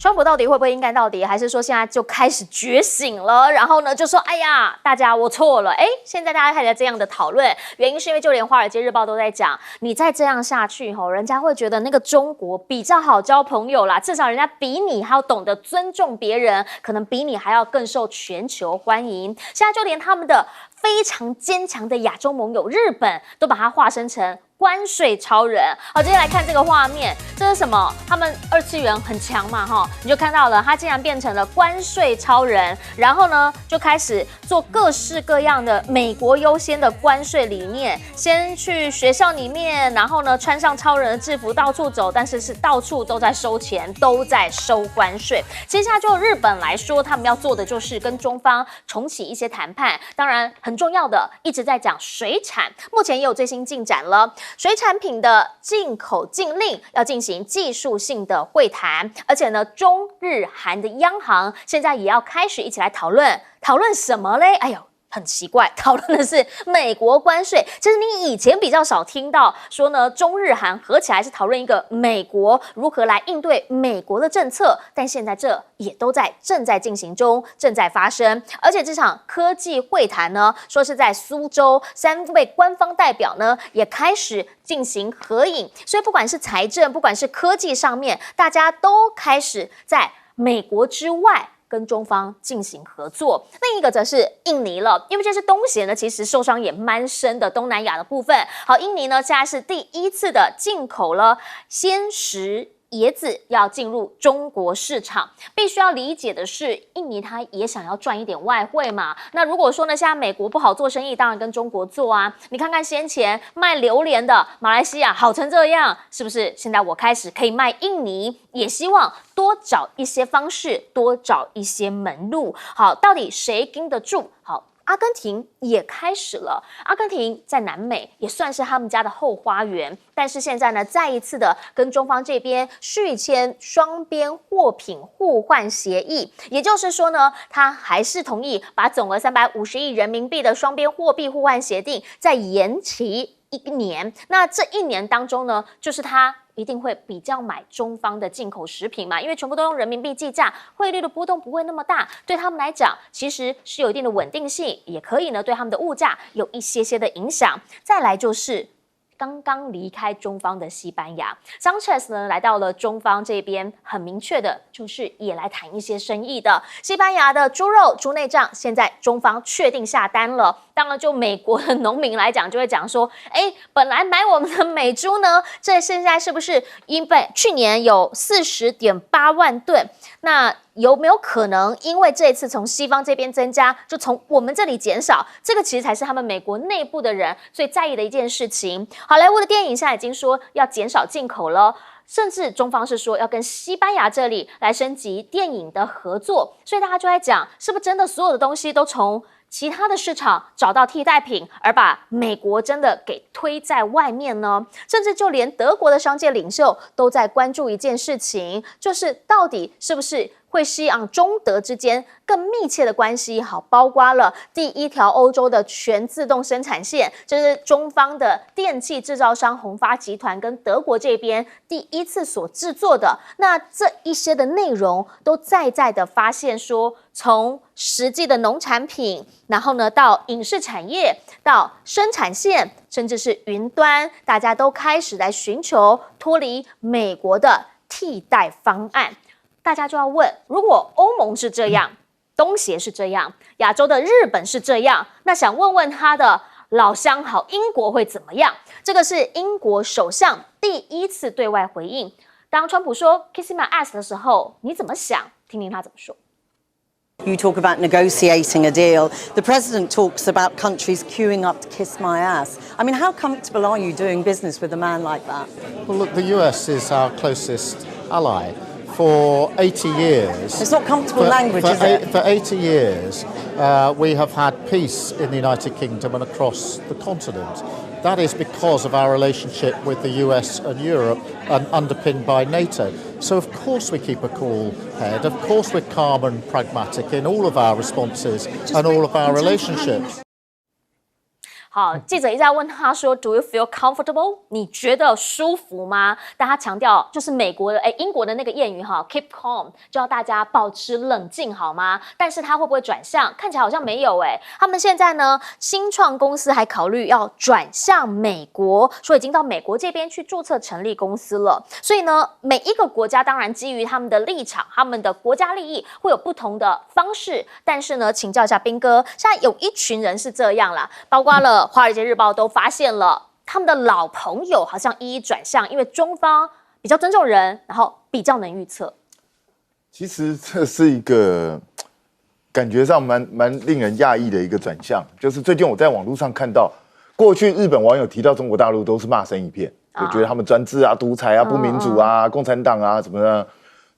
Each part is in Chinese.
川普到底会不会硬干到底，还是说现在就开始觉醒了？然后呢，就说哎呀，大家我错了。现在大家开始这样的讨论，原因是因为就连《华尔街日报》都在讲，你再这样下去人家会觉得那个中国比较好交朋友啦，至少人家比你还要懂得尊重别人，可能比你还要更受全球欢迎。现在就连他们的非常坚强的亚洲盟友日本都把它化身成关税超人。好，接下来看这个画面，这是什么？他们二次元很强嘛，你就看到了，他竟然变成了关税超人，然后呢，就开始做各式各样的美国优先的关税理念，先去学校里面，然后呢，穿上超人的制服到处走，但是到处都在收钱，都在收关税。接下来就日本来说，他们要做的就是跟中方重启一些谈判，当然很重要的一直在讲水产，目前也有最新进展了。水产品的进口禁令要进行技术性的会谈，而且呢，中日韩的央行现在也要开始一起来讨论什么嘞？哎呦，很奇怪，讨论的是美国关税。其实你以前比较少听到说呢，中日韩合起来是讨论一个美国如何来应对美国的政策，但现在这也都正在进行中，正在发生。而且这场科技会谈呢，说是在苏州，3位官方代表呢也开始进行合影，所以不管是财政，不管是科技上面，大家都开始在美国之外跟中方进行合作。另一个则是印尼了，因为这次东协呢其实受伤也蛮深的，东南亚的部分。好，印尼呢现在是第一次的进口了鲜食椰子要进入中国市场，必须要理解的是，印尼它也想要赚一点外汇嘛。那如果说呢，现在美国不好做生意，当然跟中国做啊。你看看先前卖榴莲的马来西亚好成这样，是不是？现在我开始可以卖印尼，也希望多找一些方式，多找一些门路。好，到底谁盯得住？好。阿根廷也开始了，阿根廷在南美也算是他们家的后花园，但是现在呢，再一次的跟中方这边续签双边货品互换协议，也就是说呢，他还是同意把总额350亿人民币的双边货币互换协定再延期1年。那这1年当中呢，就是他一定会比较买中方的进口食品嘛，因为全部都用人民币计价，汇率的波动不会那么大，对他们来讲其实是有一定的稳定性，也可以呢对他们的物价有一些的影响。再来就是刚刚离开中方的西班牙 Sanchez 呢来到了中方这边，很明确的就是也来谈一些生意的。西班牙的猪肉、猪内脏现在中方确定下单了，当然就美国的农民来讲就会讲说，本来买我们的美猪呢，这现在是不是因为去年有40.8万吨，那有没有可能因为这一次从西方这边增加，就从我们这里减少？这个其实才是他们美国内部的人最在意的一件事情。好莱坞的电影现在已经说要减少进口了，甚至中方是说要跟西班牙这里来升级电影的合作，所以大家就在讲，是不是真的所有的东西都从其他的市场找到替代品，而把美国真的给推在外面呢？甚至就连德国的商界领袖都在关注一件事情，就是到底是不是会吸引中德之间更密切的关系。好，包括了第1条欧洲的全自动生产线，这是中方的电器制造商宏发集团跟德国这边第一次所制作的。那这一些的内容都在的发现说，从实际的农产品，然后呢到影视产业，到生产线，甚至是云端，大家都开始来寻求脱离美国的替代方案。大家就要问，如果欧盟是这样，东协是这样，亚洲的日本是这样，那想问问他的老乡好英国会怎么样？这个是英国首相第一次对外回应。当川普说 "kiss my ass" 的时候，你怎么想？听听他怎么说。You talk about negotiating a deal. The president talks about countries queuing up to kiss my ass. I mean, how comfortable are you doing business with a man like that? Well, look, the US is our closest ally. For 80 years... It's not comfortable language, is it? For 80 years, we have had peace in the United Kingdom and across the continent. That is because of our relationship with the US and Europe and underpinned by NATO. So of course we keep a cool head. Of course we're calm and pragmatic in all of our responses and all of our relationships. 好，记者一直在问他说 ，Do you feel comfortable？ 你觉得舒服吗？但他强调，就是美国的英国的那个谚语哈 ，keep calm， 就要大家保持冷静好吗？但是他会不会转向？看起来好像没有他们现在呢，新创公司还考虑要转向美国，说已经到美国这边去注册成立公司了。所以呢，每一个国家当然基于他们的立场、他们的国家利益会有不同的方式。但是呢，请教一下彬哥，现在有一群人是这样啦，包括了《华尔街日报》都发现了，他们的老朋友好像一一转向，因为中方比较尊重人，然后比较能预测。其实这是一个感觉上蛮令人讶异的一个转向，就是最近我在网络上看到，过去日本网友提到中国大陆都是骂声一片，就觉得他们专制啊、独裁啊、不民主啊、共产党啊什么的。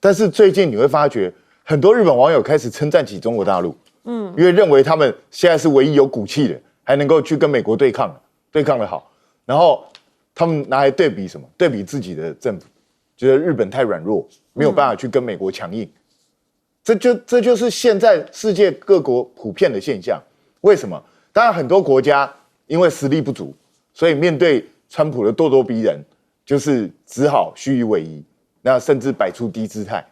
但是最近你会发觉，很多日本网友开始称赞起中国大陆，因为认为他们现在是唯一有骨气的。还能够去跟美国对抗的好，然后他们拿来对比什么？对比自己的政府，觉得日本太软弱，没有办法去跟美国强硬。这就是现在世界各国普遍的现象。为什么？当然很多国家因为实力不足，所以面对川普的咄咄逼人，就是只好虚与委蛇，那甚至摆出低姿态。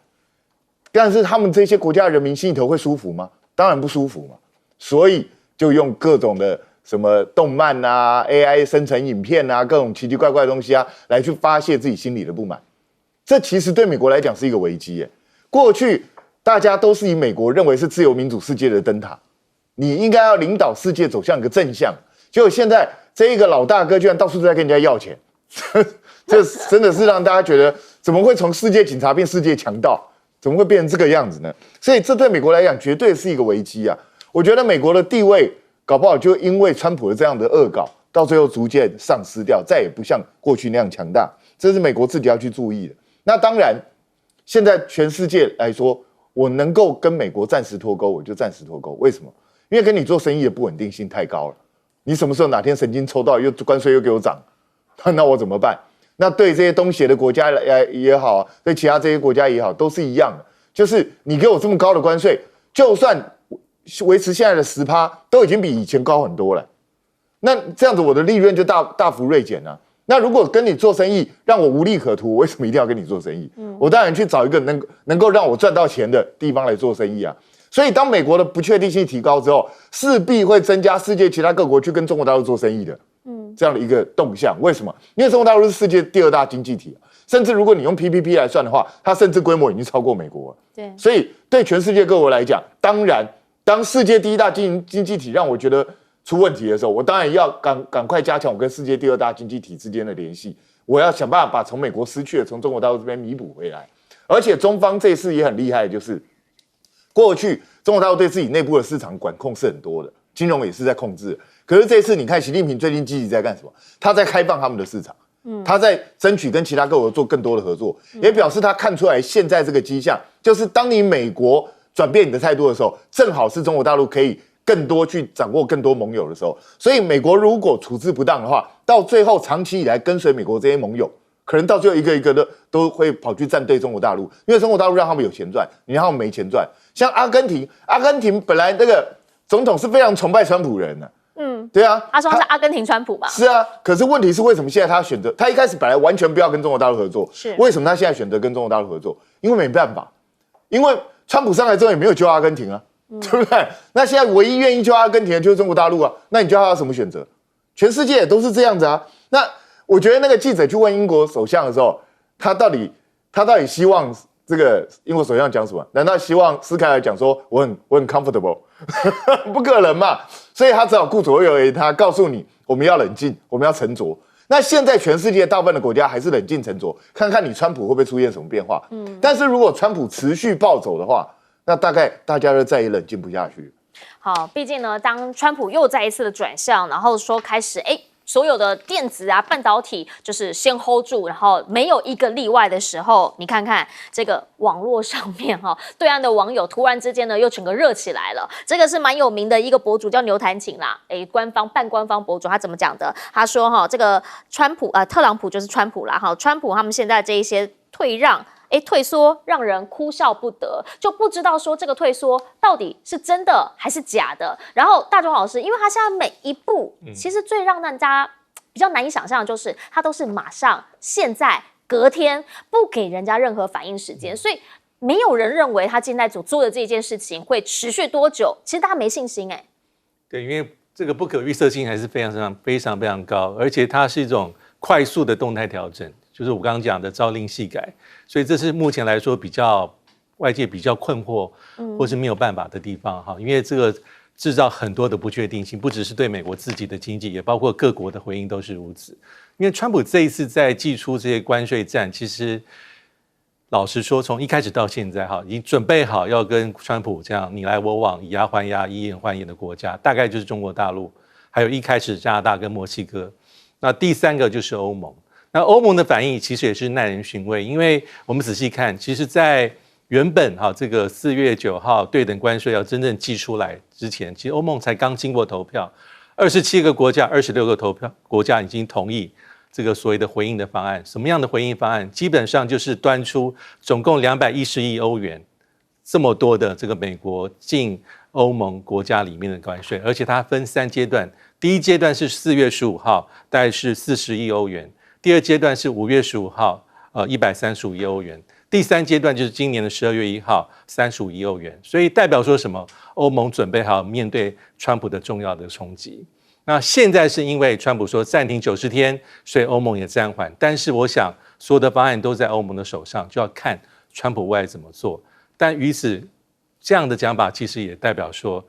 但是他们这些国家的人民心里头会舒服吗？当然不舒服嘛。所以就用各种的什么动漫啊、AI 生成影片啊、各种奇奇怪怪的东西啊，来去发泄自己心里的不满。这其实对美国来讲是一个危机耶。过去大家都是以美国认为是自由民主世界的灯塔，你应该要领导世界走向一个正向。结果现在这一个老大哥居然到处都在跟人家要钱，这真的是让大家觉得怎么会从世界警察变世界强盗？怎么会变成这个样子呢？所以这对美国来讲绝对是一个危机啊。我觉得美国的地位搞不好就因为川普的这样的恶搞，到最后逐渐丧失掉，再也不像过去那样强大。这是美国自己要去注意的。那当然，现在全世界来说，我能够跟美国暂时脱钩，我就暂时脱钩。为什么？因为跟你做生意的不稳定性太高了。你什么时候哪天神经抽到，又关税又给我涨，那我怎么办？那对这些东协的国家也好，对其他这些国家也好，都是一样的。就是你给我这么高的关税，就算维持现在的10%，都已经比以前高很多了。那这样子我的利润就大幅锐减了。那如果跟你做生意让我无利可图，我为什么一定要跟你做生意？我当然去找一个能够让我赚到钱的地方来做生意啊。所以当美国的不确定性提高之后，势必会增加世界其他各国去跟中国大陆做生意的这样的一个动向。为什么？因为中国大陆是世界第2大经济体，甚至如果你用 PPP 来算的话，它甚至规模已经超过美国了。对，所以对全世界各国来讲，当然当世界第1大经济体让我觉得出问题的时候，我当然要赶快加强我跟世界第2大经济体之间的联系。我要想办法把从美国失去的从中国大陆这边弥补回来。而且中方这次也很厉害，就是过去中国大陆对自己内部的市场管控是很多的，金融也是在控制。可是这次你看习近平最近积极在干什么？他在开放他们的市场，他在争取跟其他各国做更多的合作，也表示他看出来现在这个迹象，就是当你美国转变你的态度的时候，正好是中国大陆可以更多去掌握更多盟友的时候。所以美国如果处置不当的话，到最后长期以来跟随美国这些盟友，可能到最后一个一个的都会跑去站队中国大陆，因为中国大陆让他们有钱赚，你让他们没钱赚。像阿根廷本来那个总统是非常崇拜川普人的，对啊，他说是阿根廷川普吧？是啊，可是问题是为什么现在他选择？他一开始本来完全不要跟中国大陆合作，是为什么他现在选择跟中国大陆合作？因为没办法，因为川普上来之后也没有救阿根廷啊，对不对？那现在唯一愿意救阿根廷的就是中国大陆啊，那你叫他有什么选择？全世界也都是这样子啊。那我觉得那个记者去问英国首相的时候，他到底希望这个英国首相讲什么？难道希望斯凯尔讲说我很 comfortable？ 不可能嘛！所以他只好顾左右而言他，告诉你我们要冷静，我们要沉着。那现在全世界大部分的国家还是冷静沉着，看看你川普会不会出现什么变化。但是如果川普持续暴走的话，那大概大家就再也冷静不下去。好，毕竟呢，当川普又再一次的转向，然后说开始所有的电子啊、半导体就是先 hold 住，然后没有一个例外的时候，你看看这个网络上面对岸的网友突然之间呢又整个热起来了。这个是蛮有名的一个博主叫牛弹琴啦，半官方博主，他怎么讲的？他说这个特朗普就是川普啦，川普他们现在这一些退让。退缩让人哭笑不得，就不知道说这个退缩到底是真的还是假的。然后大中老师，因为他现在每一步，其实最让大家比较难以想象的就是他都是马上、现在、隔天，不给人家任何反应时间，所以没有人认为他现在所做的这件事情会持续多久。其实大家没信心对，因为这个不可预测性还是非常高，而且它是一种快速的动态调整，就是我刚刚讲的朝令夕改，所以这是目前来说外界比较困惑或是没有办法的地方哈，因为这个制造很多的不确定性，不只是对美国自己的经济，也包括各国的回应都是如此。因为川普这一次在祭出这些关税战，其实老实说，从一开始到现在哈，已经准备好要跟川普这样你来我往、以牙还牙、以眼还眼的国家，大概就是中国大陆，还有一开始加拿大跟墨西哥，那第三个就是欧盟。那欧盟的反应其实也是耐人寻味，因为我们仔细看，其实在原本这个4月9号对等关税要真正寄出来之前，其实欧盟才刚经过投票，27个国家、26个国家已经同意这个所谓的回应的方案。什么样的回应方案？基本上就是端出总共210亿欧元这么多的这个美国进欧盟国家里面的关税，而且它分3阶段。第一阶段是4月15号，大概是40亿欧元；第二阶段是5月15号，135亿欧元；第3阶段就是今年的12月1号，35亿欧元。所以代表说什么？欧盟准备好面对川普的重要的冲击。那现在是因为川普说暂停90天，所以欧盟也暂缓。但是我想所有的方案都在欧盟的手上，就要看川普未来怎么做。但于此这样的讲法，其实也代表说，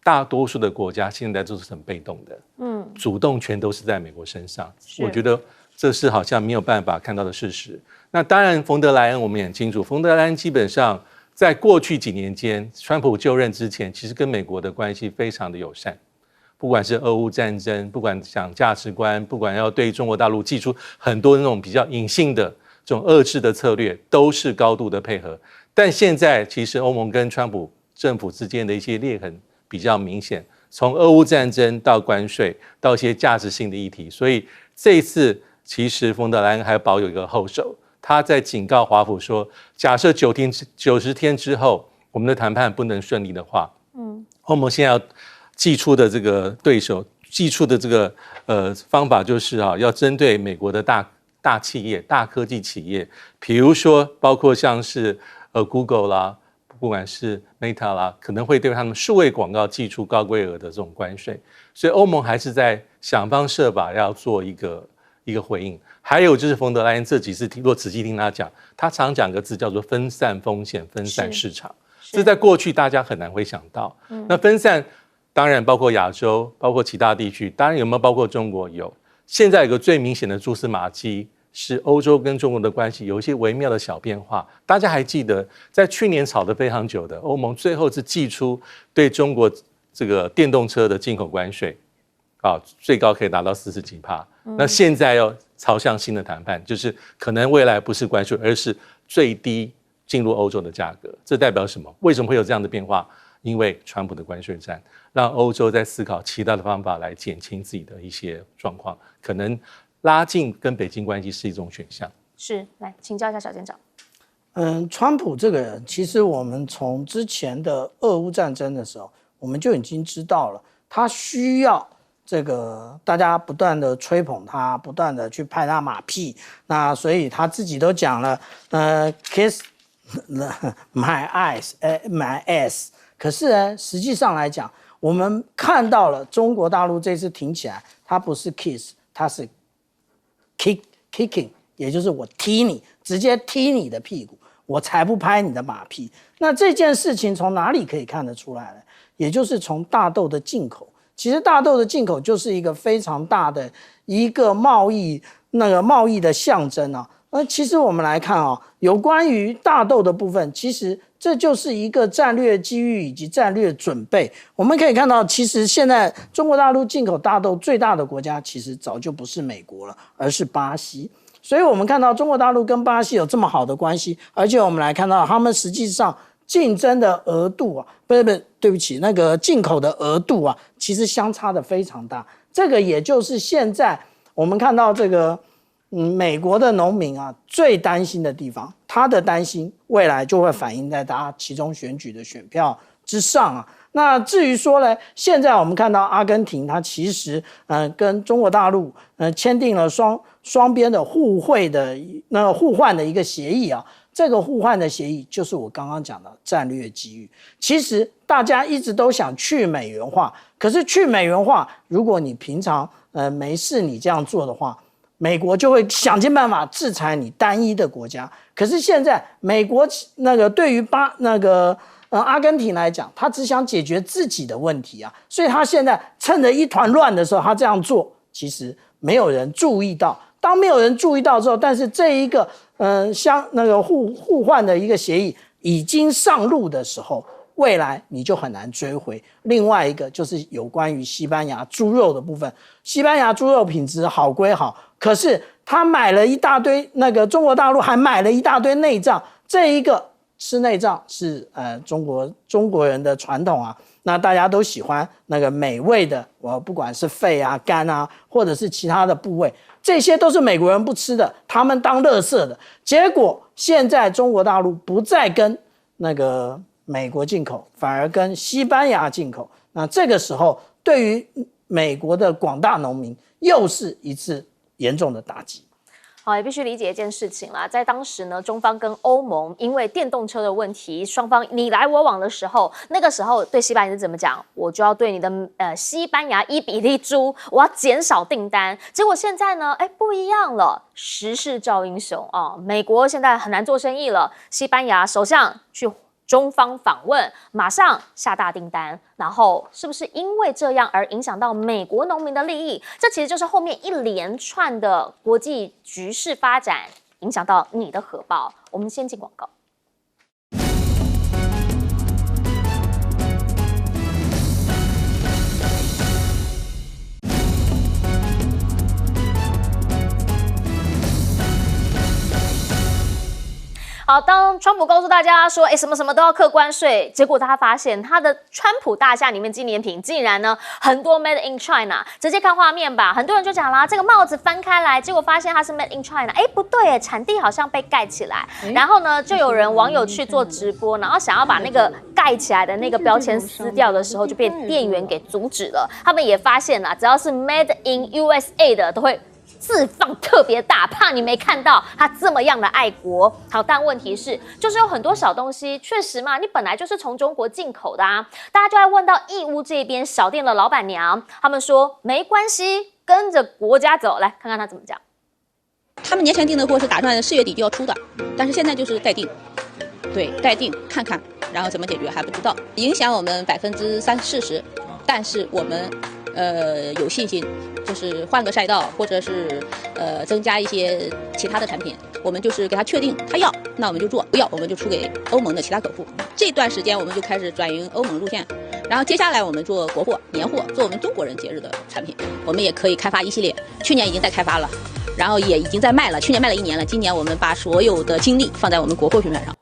大多数的国家现在都是很被动的，主动权都是在美国身上。我觉得这是好像没有办法看到的事实。那当然，冯德莱恩我们也很清楚，冯德莱恩基本上在过去几年间，川普就任之前，其实跟美国的关系非常的友善。不管是俄乌战争，不管讲价值观，不管要对中国大陆祭出很多那种比较隐性的这种遏制的策略，都是高度的配合。但现在其实欧盟跟川普政府之间的一些裂痕比较明显，从俄乌战争到关税，到一些价值性的议题，所以这一次其实冯德莱恩还保有一个后手，他在警告华府说，假设90天之后我们的谈判不能顺利的话，欧盟现在要寄出的这个对手，寄出的这个方法就是要针对美国的大企业、大科技企业，比如说包括像是Google 啦，不管是 Meta 啦，可能会对他们数位广告寄出高规额的这种关税，所以欧盟还是在想方设法要做一个回应。还有就是冯德莱恩这几次，如果仔细听他讲，他常讲个字叫做分散风险、分散市场，这在过去大家很难会想到。那分散当然包括亚洲，包括其他地区，当然有没有包括中国？有。现在有个最明显的蛛丝马迹是欧洲跟中国的关系有一些微妙的小变化。大家还记得，在去年吵得非常久的欧盟，最后是祭出对中国这个电动车的进口关税，最高可以达到40几%。那现在要朝向新的谈判，就是可能未来不是关税，而是最低进入欧洲的价格。这代表什么？为什么会有这样的变化？因为川普的关税战，让欧洲在思考其他的方法来减轻自己的一些状况，可能拉近跟北京关系是一种选项。是，来请教一下小舰长。川普这个人，其实我们从之前的俄乌战争的时候，我们就已经知道了，他需要这个大家不断的吹捧他，不断的去拍他马屁。那所以他自己都讲了，kiss my eyes, my ass。可是呢，实际上来讲，我们看到了中国大陆这次挺起来，它不是 kiss， 它是 kicking， 也就是我踢你，直接踢你的屁股，我才不拍你的马屁。那这件事情从哪里可以看得出来呢？也就是从大豆的进口。其实大豆的进口就是一个非常大的一个贸易的象征啊。其实我们来看有关于大豆的部分，其实这就是一个战略机遇以及战略准备。我们可以看到，其实现在中国大陆进口大豆最大的国家，其实早就不是美国了，而是巴西。所以我们看到中国大陆跟巴西有这么好的关系，而且我们来看到他们实际上竞争的额度对不起，那个进口的额度其实相差的非常大。这个也就是现在我们看到这个美国的农民啊，最担心的地方，他的担心未来就会反映在他期中选举的选票之上啊。那至于说呢，现在我们看到阿根廷，它其实跟中国大陆签订了双边的互换的一个协议啊。这个互换的协议就是我刚刚讲的战略机遇。其实大家一直都想去美元化，可是去美元化，如果你平常没事你这样做的话，美国就会想尽办法制裁你单一的国家。可是现在美国对于阿根廷来讲，他只想解决自己的问题啊，所以他现在趁着一团乱的时候，他这样做，其实没有人注意到。当没有人注意到之后，但是这一个互换的一个协议已经上路的时候，未来你就很难追回。另外一个就是有关于西班牙猪肉的部分，西班牙猪肉品质好归好，可是他买了一大堆，中国大陆还买了一大堆内脏，这一个吃内脏是中国人的传统啊。那大家都喜欢美味的，不管是肺啊、肝啊，或者是其他的部位，这些都是美国人不吃的，他们当垃圾的。结果现在中国大陆不再跟美国进口，反而跟西班牙进口。那这个时候，对于美国的广大农民，又是一次严重的打击。好，也必须理解一件事情啦，在当时呢，中方跟欧盟因为电动车的问题，双方你来我往的时候，那个时候对西班牙是怎么讲？我就要对你的西班牙伊比利猪，我要减少订单。结果现在呢，不一样了，时势造英雄啊！美国现在很难做生意了，西班牙首相去中方访问，马上下大订单，然后是不是因为这样而影响到美国农民的利益？这其实就是后面一连串的国际局势发展影响到你的荷包。我们先进广告。好，当川普告诉大家说，什么什么都要课关税，结果他发现他的川普大厦里面纪念品竟然呢很多 Made in China， 直接看画面吧。很多人就讲啦，这个帽子翻开来，结果发现它是 Made in China， 不对，产地好像被盖起来。然后呢，就有人网友去做直播，然后想要把那个盖起来的那个标签撕掉的时候，就被店员给阻止了。他们也发现啦，只要是 Made in USA 的都会字放特别大，怕你没看到他这么样的爱国。好，但问题是，就是有很多小东西，确实嘛，你本来就是从中国进口的啊。大家就在问到义乌这边小店的老板娘，他们说没关系，跟着国家走。来看看他怎么讲。他们年前订的货是打算4月底就要出的，但是现在就是待定，对，待定看看，然后怎么解决还不知道，影响我们30-40%，但是我们有信心。就是换个赛道，或者是增加一些其他的产品，我们就是给他确定他要，那我们就做，不要我们就出给欧盟的其他客户。这段时间我们就开始转型欧盟路线，然后接下来我们做国货、年货，做我们中国人节日的产品。我们也可以开发一系列，去年已经在开发了，然后也已经在卖了，去年卖了1年了，今年我们把所有的精力放在我们国货品牌上。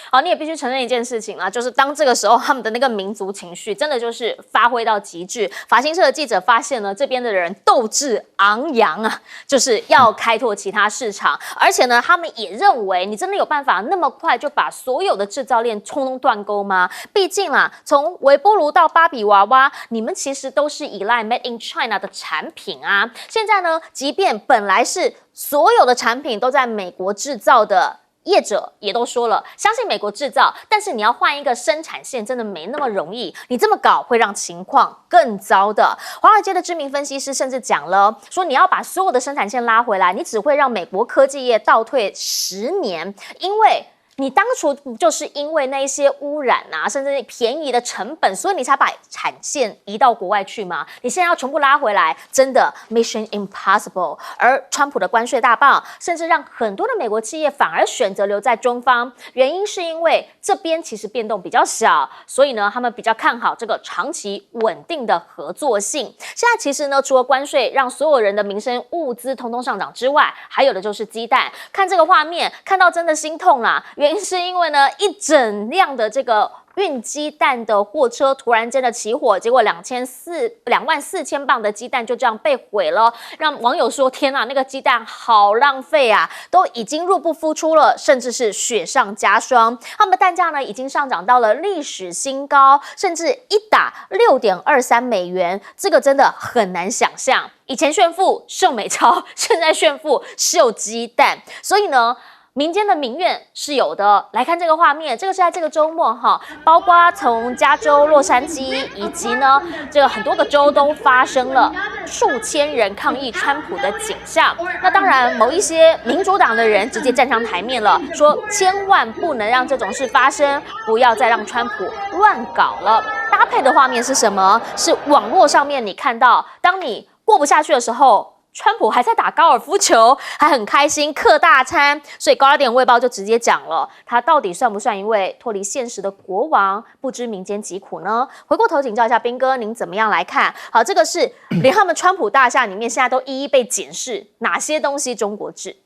好，你也必须承认一件事情啦，就是当这个时候他们的那个民族情绪真的就是发挥到极致。法新社的记者发现呢，这边的人斗志昂扬啊，就是要开拓其他市场，而且呢，他们也认为你真的有办法那么快就把所有的制造链通通断钩吗？毕竟啦，从微波炉到芭比娃娃，你们其实都是依赖 Made in China 的产品啊。现在呢，即便本来是所有的产品都在美国制造的，业者也都说了，相信美国制造，但是你要换一个生产线真的没那么容易，你这么搞会让情况更糟的。华尔街的知名分析师甚至讲了，说你要把所有的生产线拉回来，你只会让美国科技业倒退10年，因为你当初就是因为那一些污染啊，甚至便宜的成本，所以你才把产线移到国外去吗？你现在要全部拉回来，真的 Mission Impossible。而川普的关税大棒，甚至让很多的美国企业反而选择留在中方，原因是因为这边其实变动比较小，所以呢，他们比较看好这个长期稳定的合作性。现在其实呢，除了关税让所有人的民生物资通通上涨之外，还有的就是鸡蛋。看这个画面，看到真的心痛啦。原原因是因为呢，一整辆的这个运鸡蛋的货车突然间的起火，结果24000磅的鸡蛋就这样被毁了，让网友说：天啊，那个鸡蛋好浪费啊，都已经入不敷出了，甚至是雪上加霜。他们的蛋价呢，已经上涨到了历史新高，甚至一打6.23美元，这个真的很难想象。以前炫富秀美钞，现在炫富秀鸡蛋，所以呢，民间的民怨是有的。来看这个画面，这个是在这个周末哈，包括从加州、洛杉矶以及呢这个很多个州都发生了数千人抗议川普的景象。那当然，某一些民主党的人直接站上台面了，说千万不能让这种事发生，不要再让川普乱搞了。搭配的画面是什么？是网络上面你看到，当你过不下去的时候，川普还在打高尔夫球，还很开心嗑大餐，所以《Guardian》卫报就直接讲了，他到底算不算一位脱离现实的国王，不知民间疾苦呢？回过头请教一下彬哥，您怎么样来看？好，这个是连他们川普大厦里面现在都一一被检视，哪些东西中国制？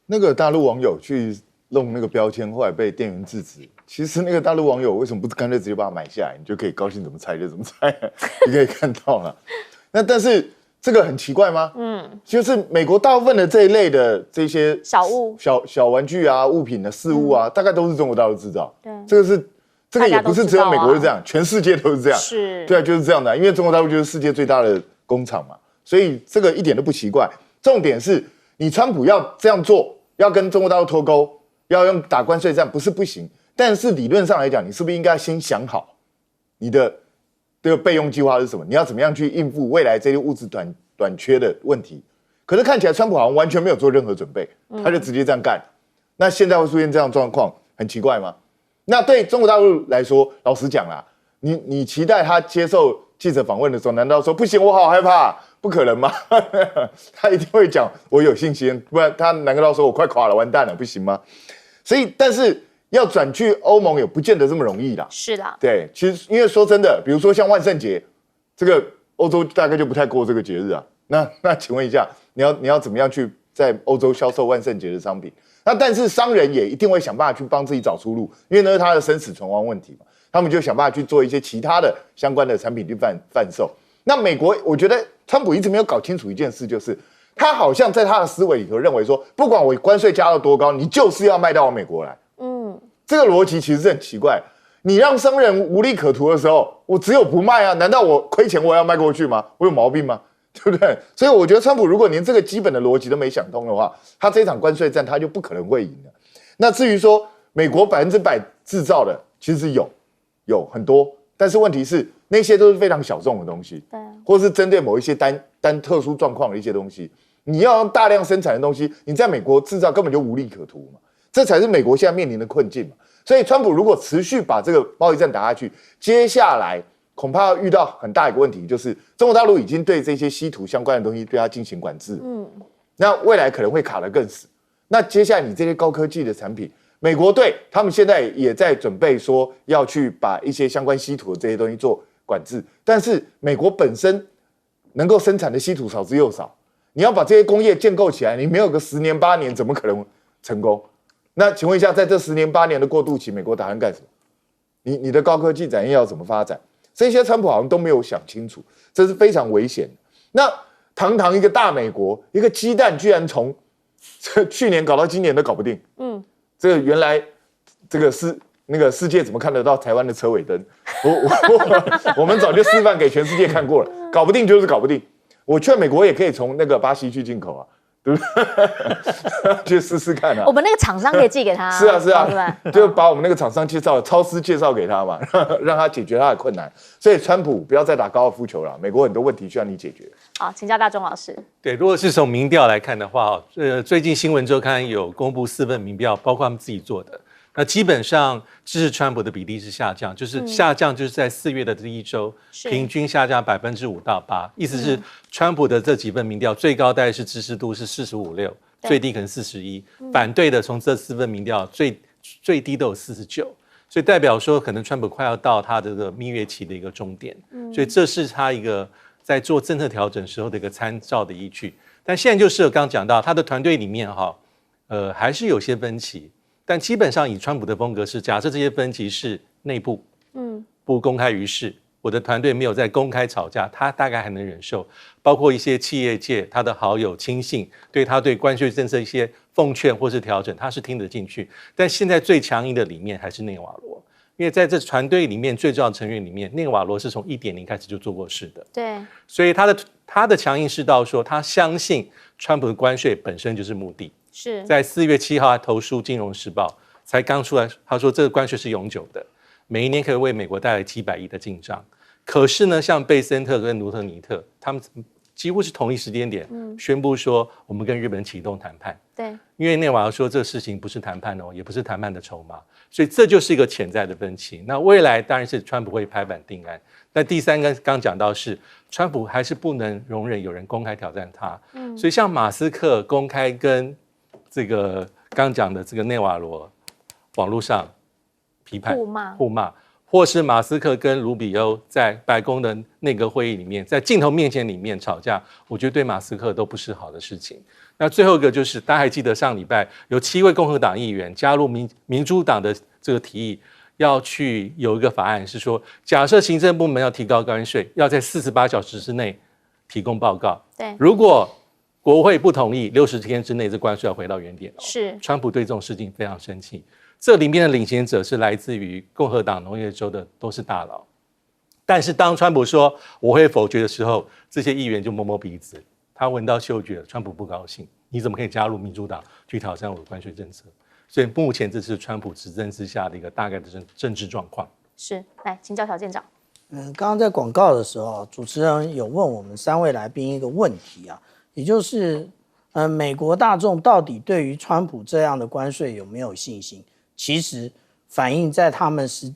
那个大陆网友去弄那个标签，后来被店员制止。其实那个大陆网友为什么不干脆直接把它买下来？你就可以高兴怎么拆就怎么拆，你可以看到了。那但是这个很奇怪吗？就是美国大部分的这一类的这些小物、小玩具啊、物品的事物啊，大概都是中国大陆制造。对，这个也不是只有美国是这样，全世界都是这样。是，对啊，就是这样的，因为中国大陆就是世界最大的工厂嘛，所以这个一点都不奇怪。重点是你川普要这样做，要跟中国大陆脱钩，要用打关税战，不是不行。但是理论上来讲，你是不是应该先想好你的这个备用计划是什么？你要怎么样去应付未来这些物质短缺的问题？可是看起来川普好像完全没有做任何准备，他就直接这样干。那现在会出现这样的状况，很奇怪吗？那对中国大陆来说，老实讲啦，你期待他接受记者访问的时候，难道说不行，我好害怕？不可能吗？他一定会讲我有信心，不然他难道说我快垮了，完蛋了，不行吗？所以，但是要转去欧盟也不见得这么容易啦。是的，对，其实因为说真的，比如说像万圣节，这个欧洲大概就不太过这个节日啊。那请问一下，你要怎么样去在欧洲销售万圣节的商品？那但是商人也一定会想办法去帮自己找出路，因为那是他的生死存亡问题嘛。他们就想办法去做一些其他的相关的产品去贩售。那美国，我觉得川普一直没有搞清楚一件事，就是他好像在他的思维里头认为说，不管我关税加到多高，你就是要卖到我美国来。这个逻辑其实是很奇怪。你让商人无利可图的时候，我只有不卖啊？难道我亏钱我要卖过去吗？我有毛病吗？对不对？所以我觉得川普如果连这个基本的逻辑都没想通的话，他这场关税战他就不可能会赢的。那至于说美国100%制造的，其实有很多，但是问题是那些都是非常小众的东西，对，或是针对某一些单特殊状况的一些东西，你要用大量生产的东西，你在美国制造根本就无利可图嘛。这才是美国现在面临的困境嘛。所以川普如果持续把这个贸易战打下去，接下来恐怕要遇到很大一个问题，就是中国大陆已经对这些稀土相关的东西对它进行管制，那未来可能会卡得更死。那接下来你这些高科技的产品，美国对他们现在也在准备说要去把一些相关稀土的这些东西做管制，但是美国本身能够生产的稀土少之又少，你要把这些工业建构起来，你没有个10年8年，怎么可能成功？那请问一下，在这10年8年的过渡期，美国打算干什么？你的高科技产业要怎么发展？这些川普好像都没有想清楚，这是非常危险的。那堂堂一个大美国，一个鸡蛋居然从去年搞到今年都搞不定，这个原来这个是那个世界怎么看得到台湾的车尾灯？我们早就示范给全世界看过了，搞不定就是搞不定。我劝美国也可以从那个巴西去进口啊。对不对？去试试看啊！我们那个厂商可以寄给他。是啊，是啊，对，就把我们那个厂商超市介绍给他嘛，让他解决他的困难。所以川普不要再打高尔夫球了，美国很多问题需要你解决。好，请教大钟老师。对，如果是从民调来看的话，最近新闻周刊有公布4份民调，包括他们自己做的。那基本上支持川普的比例是下降，就是下降，就是在4月的第一周，平均下降5%到8%，意思是川普的这几份民调最高大概是支持度是45%、6%，最低可能41%，反对的从这4份民调最低都有49%，所以代表说可能川普快要到他的这个蜜月期的一个终点，所以这是他一个在做政策调整时候的一个参照的依据。但现在就是刚刚讲到他的团队里面还是有些分歧。但基本上以川普的风格是，假设这些分歧是内部，不公开于世，我的团队没有在公开吵架，他大概还能忍受。包括一些企业界他的好友亲信对他对关税政策一些奉劝或是调整，他是听得进去。但现在最强硬的里面还是内瓦罗，因为在这团队里面最重要的成员里面，内瓦罗是从1.0开始就做过事的。对，所以他的强硬是到说，他相信川普的关税本身就是目的。是在4月7号他投书《金融时报》，才刚出来，他说这个关税是永久的，每一年可以为美国带来几百亿的进账。可是呢，像贝森特跟卢特尼特，他们几乎是同一时间点宣布说，我们跟日本启动谈判。对，因为内瓦罗说这个事情不是谈判哦，也不是谈判的筹码，所以这就是一个潜在的分歧。那未来当然是川普会拍板定案，但第三个刚讲到是，川普还是不能容忍有人公开挑战他。所以像马斯克公开跟这个刚讲的这个内瓦罗网络上批判互骂，或是马斯克跟卢比欧在白宫的内阁会议里面，在镜头面前里面吵架，我觉得对马斯克都不是好的事情。那最后一个就是，大家还记得上礼拜有7位共和党议员加入民主党的这个提议，要去有一个法案是说，假设行政部门要提高关税，要在48小时之内提供报告。对，如果国会不同意，60天之内这关税要回到原点。是，川普对这种事情非常生气。这里面的领先者是来自于共和党农业州的，都是大佬。但是当川普说我会否决的时候，这些议员就摸摸鼻子，他闻到嗅觉了，川普不高兴，你怎么可以加入民主党去挑战我的关税政策？所以目前这是川普执政之下的一个大概的政治状况。是，来请教小舰长。刚刚在广告的时候，主持人有问我们3位来宾一个问题啊，也就是美国大众到底对于川普这样的关税有没有信心？其实反映在他们实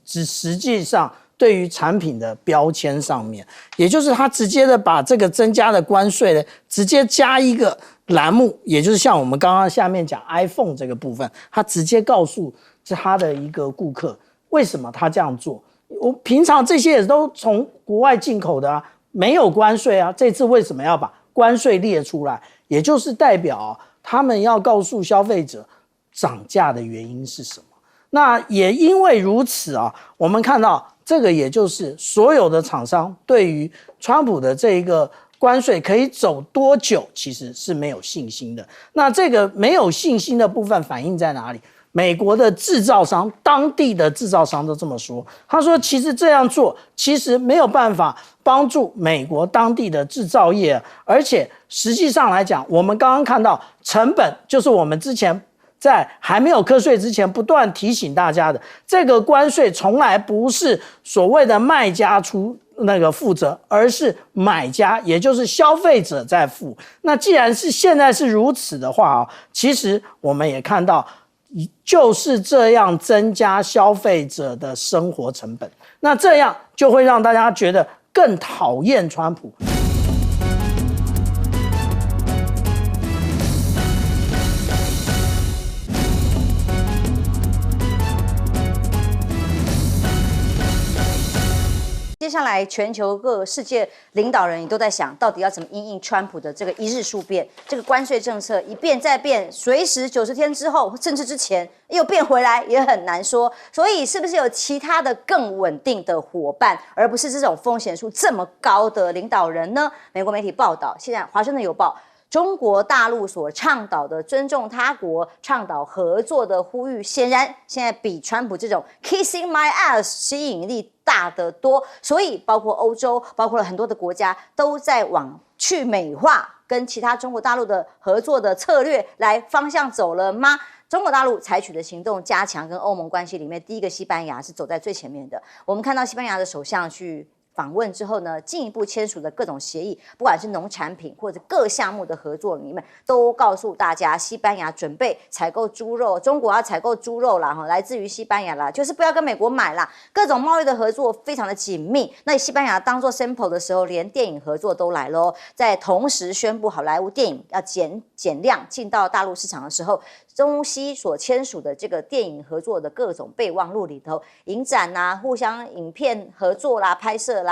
际上对于产品的标签上面，也就是他直接的把这个增加的关税呢，直接加一个栏目，也就是像我们刚刚下面讲 iPhone 这个部分，他直接告诉他的一个顾客为什么他这样做。我平常这些也都从国外进口的啊，没有关税啊，这次为什么要把关税列出来？也就是代表他们要告诉消费者涨价的原因是什么。那也因为如此啊，我们看到这个也就是所有的厂商对于川普的这一个关税可以走多久其实是没有信心的。那这个没有信心的部分反映在哪里？美国的制造商，当地的制造商都这么说，他说其实这样做其实没有办法帮助美国当地的制造业，而且实际上来讲，我们刚刚看到成本就是我们之前在还没有课税之前不断提醒大家的，这个关税从来不是所谓的卖家负责，而是买家，也就是消费者在付。那既然是现在是如此的话，其实我们也看到就是这样增加消费者的生活成本，那这样就会让大家觉得更讨厌川普。接下来，全球各世界领导人也都在想，到底要怎么因应川普的这个一日数变，这个关税政策一变再变，随时90天之后甚至之前又变回来，也很难说。所以，是不是有其他的更稳定的伙伴，而不是这种风险数这么高的领导人呢？美国媒体报道，现在《华盛顿邮报》。中国大陆所倡导的尊重他国、倡导合作的呼吁，显然现在比川普这种 kissing my ass 吸引力大得多。所以，包括欧洲，包括了很多的国家，都在往去美化跟其他中国大陆的合作的策略来方向走了吗？中国大陆采取的行动加强跟欧盟关系里面，第一个西班牙是走在最前面的。我们看到西班牙的首相去访问之后呢，进一步签署的各种协议，不管是农产品或者各项目的合作里面，都告诉大家，西班牙准备采购猪肉，中国要采购猪肉啦，来自于西班牙啦，就是不要跟美国买啦。各种贸易的合作非常的紧密。那西班牙当做 sample 的时候，连电影合作都来咯。在同时宣布好莱坞电影要减量进到大陆市场的时候，中西所签署的这个电影合作的各种备忘录里头，影展啊，互相影片合作啦、拍摄啦，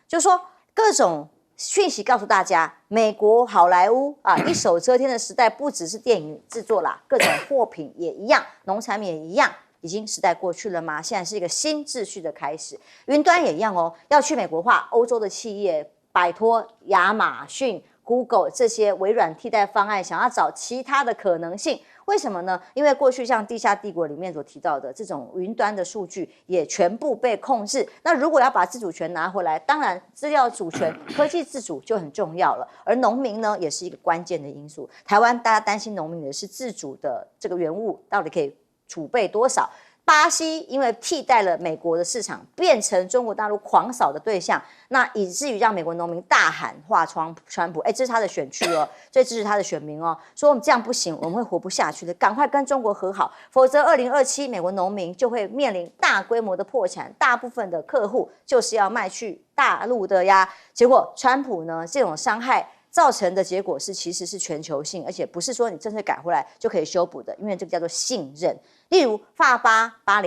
就说各种讯息告诉大家，美国好莱坞啊一手遮天的时代，不只是电影制作啦，各种货品也一样，农产品也一样。已经时代过去了吗？现在是一个新秩序的开始。云端也一样哦，要去美国化，欧洲的企业摆脱亚马逊、Google 这些微软替代方案，想要找其他的可能性。为什么呢？因为过去像地下帝国里面所提到的这种云端的数据也全部被控制。那如果要把自主权拿回来，当然资料主权、科技自主就很重要了。而农民呢，也是一个关键的因素。台湾大家担心农民的是自主的这个原物到底可以储备多少？巴西因为替代了美国的市场，变成中国大陆狂扫的对象，那以至于让美国农民大喊话川普，这是他的选区哦，最支持他的选民哦，说我们这样不行，我们会活不下去的，赶快跟中国和好，否则2027美国农民就会面临大规模的破产，大部分的客户就是要卖去大陆的呀。结果川普呢，这种伤害造成的结果是，其实是全球性，而且不是说你政策改回来就可以修补的，因为这个叫做信任。例如法国巴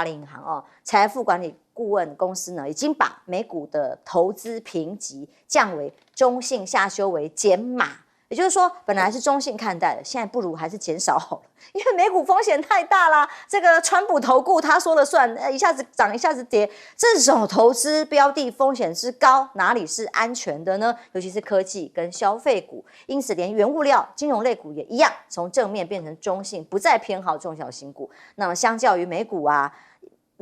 黎银行哦，财富管理顾问公司呢，已经把美股的投资评级降为中性，下修为减码。也就是说，本来是中性看待的，现在不如还是减少好了，因为美股风险太大啦。这个川普投顾他说了算，一下子涨一下子跌，这种投资标的风险之高，哪里是安全的呢？尤其是科技跟消费股，因此连原物料、金融类股也一样，从正面变成中性，不再偏好中小型股。那么相较于美股啊，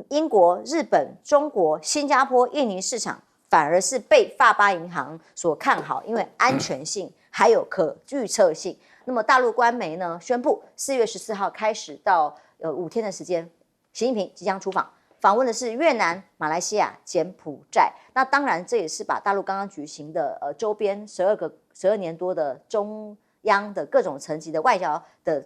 英国、日本、中国、新加坡、印尼市场，反而是被法巴银行所看好，因为安全性还有可预测性。那么大陆官媒呢宣布，4月14号开始到5天的时间，习近平即将出访，访问的是越南、马来西亚、柬埔寨。那当然这也是把大陆刚刚举行的周边12年多的中央的各种层级的外交的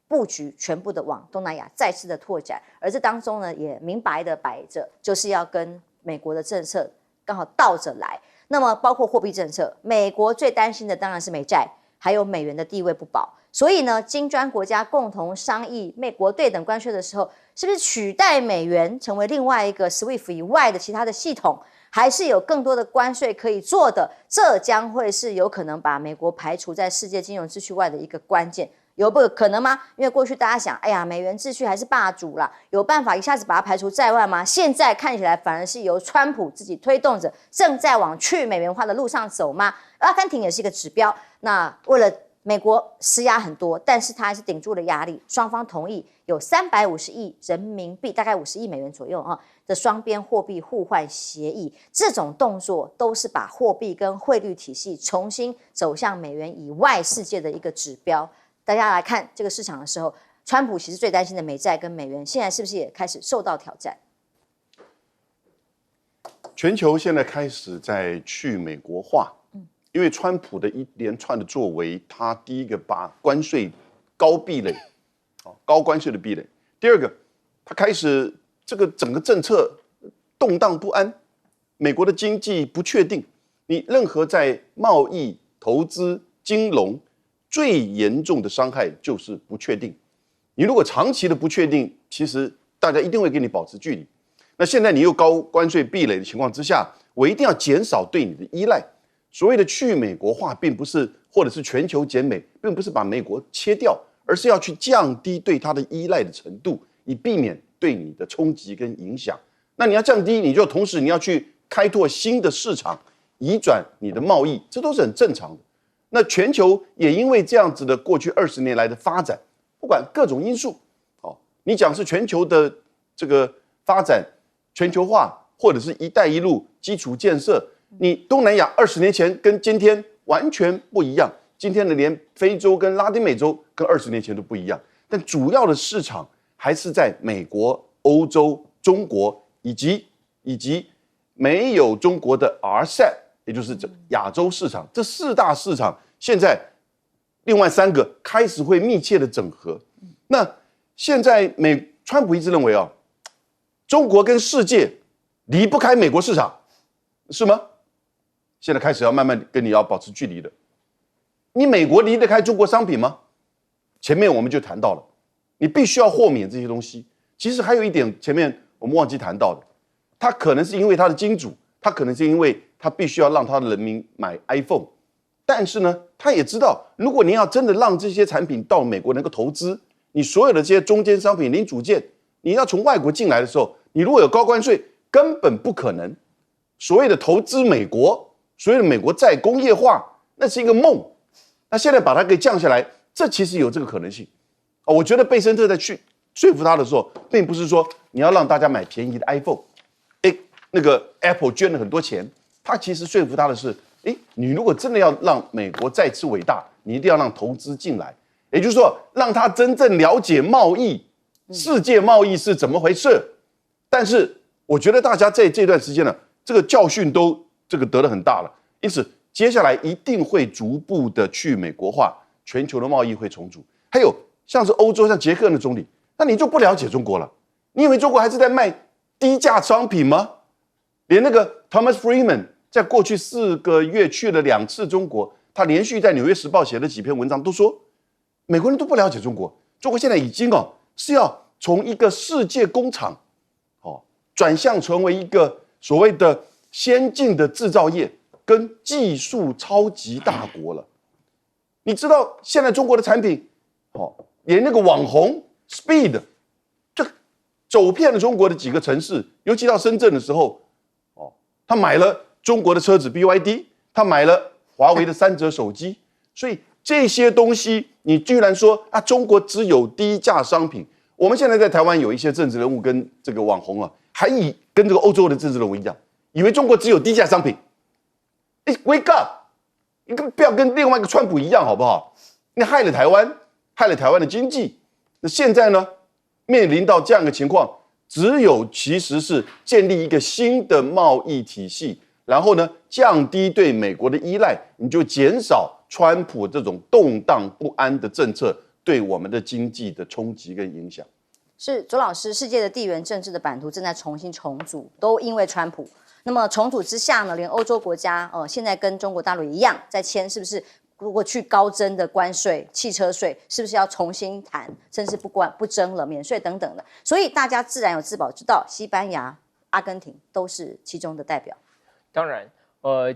布局，全部的往东南亚再次的拓展。而这当中呢，也明白的摆着，就是要跟美国的政策刚好倒着来。那么包括货币政策，美国最担心的当然是美债，还有美元的地位不保。所以呢，金砖国家共同商议美国对等关税的时候，是不是取代美元成为另外一个 SWIFT 以外的其他的系统，还是有更多的关税可以做的？这将会是有可能把美国排除在世界金融秩序外的一个关键。有不可能吗？因为过去大家想，哎呀，美元秩序还是霸主啦，有办法一下子把它排除在外吗？现在看起来反而是由川普自己推动着，正在往去美元化的路上走吗？阿根廷也是一个指标。那为了美国施压很多，但是他还是顶住了压力，双方同意有350亿人民币，大概50亿美元左右啊的双边货币互换协议。这种动作都是把货币跟汇率体系重新走向美元以外世界的一个指标。大家来看这个市场的时候，川普其实最担心的美债跟美元，现在是不是也开始受到挑战？全球现在开始在去美国化，因为川普的一连串的作为，他第一个把关税高壁垒，高关税的壁垒；第二个，他开始这个整个政策动荡不安，美国的经济不确定，你任何在贸易、投资、金融。最严重的伤害就是不确定。你如果长期的不确定，其实大家一定会跟你保持距离。那现在你又高关税壁垒的情况之下，我一定要减少对你的依赖。所谓的去美国化，并不是或者是全球减美，并不是把美国切掉，而是要去降低对它的依赖的程度，以避免对你的冲击跟影响。那你要降低，你就同时你要去开拓新的市场，移转你的贸易，这都是很正常的。那全球也因为这样子的过去20年来的发展，不管各种因素，你讲是全球的这个发展、全球化，或者是一带一路基础建设，你东南亚20年前跟今天完全不一样。今天的连非洲跟拉丁美洲跟20年前都不一样，但主要的市场还是在美国、欧洲、中国以及没有中国的 RCEP。也就是亚洲市场，这4大市场现在另外3个开始会密切的整合。那现在川普一直认为中国跟世界离不开美国市场，是吗？现在开始要慢慢跟你要保持距离的。你美国离得开中国商品吗？前面我们就谈到了，你必须要豁免这些东西。其实还有一点，前面我们忘记谈到的，它可能是因为它的金主。他可能是因为他必须要让他的人民买 iPhone， 但是呢，他也知道，如果你要真的让这些产品到美国能够投资，你所有的这些中间商品零组件，你要从外国进来的时候，你如果有高关税，根本不可能。所谓的投资美国，所谓的美国再工业化，那是一个梦。那现在把它给降下来，这其实有这个可能性。我觉得贝森特在去说服他的时候，并不是说你要让大家买便宜的 iPhone， 那个 Apple 捐了很多钱，他其实说服他的是，你如果真的要让美国再次伟大，你一定要让投资进来，也就是说，让他真正了解贸易，世界贸易是怎么回事。但是我觉得大家在这段时间呢，这个教训都这个得得很大了，因此接下来一定会逐步的去美国化，全球的贸易会重组。还有像是欧洲，像捷克的总理，那你就不了解中国了？你以为中国还是在卖低价商品吗？连那个 Thomas Friedman 在过去4个月去了2次中国，他连续在《纽约时报》写了几篇文章，都说美国人都不了解中国，中国现在已经是要从一个世界工厂转向成为一个所谓的先进的制造业跟技术超级大国了。你知道现在中国的产品，连那个网红 Speed 就走遍了中国的几个城市，尤其到深圳的时候，他买了中国的车子 BYD， 他买了华为的3折手机，所以这些东西你居然说中国只有低价商品。我们现在在台湾有一些政治人物跟这个网红还跟这个欧洲的政治人物一样，以为中国只有低价商品。Wake up！ 你不要跟另外一个川普一样好不好？你害了台湾，害了台湾的经济。那现在呢，面临到这样的情况，只有其实是建立一个新的贸易体系，然后呢，降低对美国的依赖，你就减少川普这种动荡不安的政策对我们的经济的冲击跟影响。是左老师，世界的地缘政治的版图正在重新重组，都因为川普。那么重组之下呢，连欧洲国家现在跟中国大陆一样在签，是不是？如果去高征的关税、汽车税，是不是要重新谈，甚至不征了，免税等等的？所以大家自然有自保之道，西班牙、阿根廷都是其中的代表。当然。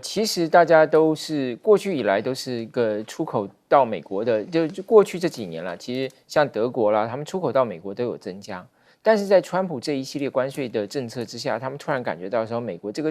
其实大家都是过去以来都是一个出口到美国的，就过去这几年了，其实像德国啦，他们出口到美国都有增加。但是在川普这一系列关税的政策之下，他们突然感觉到说，美国这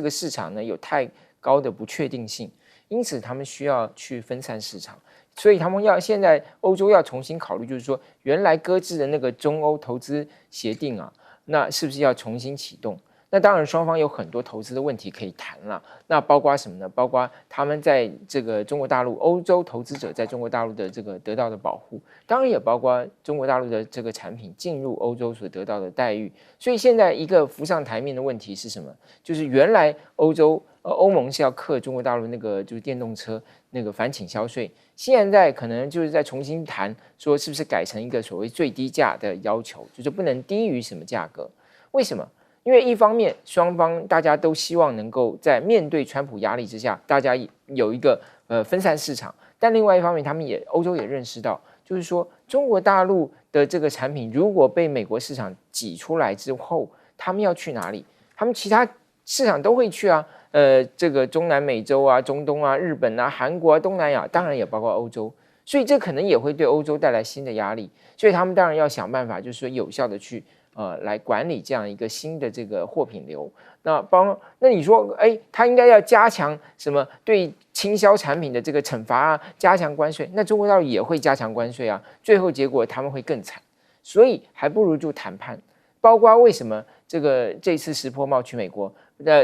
个市场呢有太高的不确定性，因此他们需要去分散市场。所以他们现在欧洲要重新考虑，就是说原来搁置的那个中欧投资协定那是不是要重新启动？那当然，双方有很多投资的问题可以谈了。那包括什么呢？包括他们在这个中国大陆、欧洲投资者在中国大陆的这个得到的保护，当然也包括中国大陆的这个产品进入欧洲所得到的待遇。所以现在一个浮上台面的问题是什么？就是原来欧盟是要课中国大陆那个就是电动车那个反倾销税，现在可能就是在重新谈，说是不是改成一个所谓最低价的要求，就是不能低于什么价格？为什么？因为一方面，双方大家都希望能够在面对川普压力之下，大家有一个分散市场。但另外一方面，欧洲也认识到，就是说中国大陆的这个产品如果被美国市场挤出来之后，他们要去哪里？他们其他市场都会去啊，这个中南美洲啊、中东啊、日本啊、韩国啊、东南亚，当然也包括欧洲。所以这可能也会对欧洲带来新的压力。所以他们当然要想办法，就是说有效的去。来管理这样一个新的这个货品流，那你说，他应该要加强什么对倾销产品的这个惩罚啊，加强关税，那中国大陆也会加强关税啊，最后结果他们会更惨，所以还不如就谈判。包括为什么这次石破茂去美国，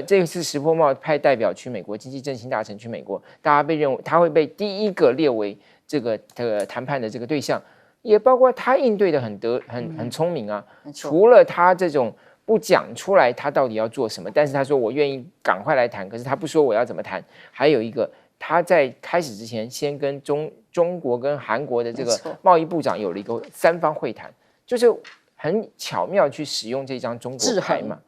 这次石破茂派代表去美国，经济振兴大臣去美国，大家被认为他会被第一个列为这个谈判的这个对象。也包括他应对的很聪明啊，除了他这种不讲出来他到底要做什么，但是他说我愿意赶快来谈，可是他不说我要怎么谈。还有一个，他在开始之前先跟中国跟韩国的这个贸易部长有了一个3方会谈，就是很巧妙去使用这张中国牌嘛。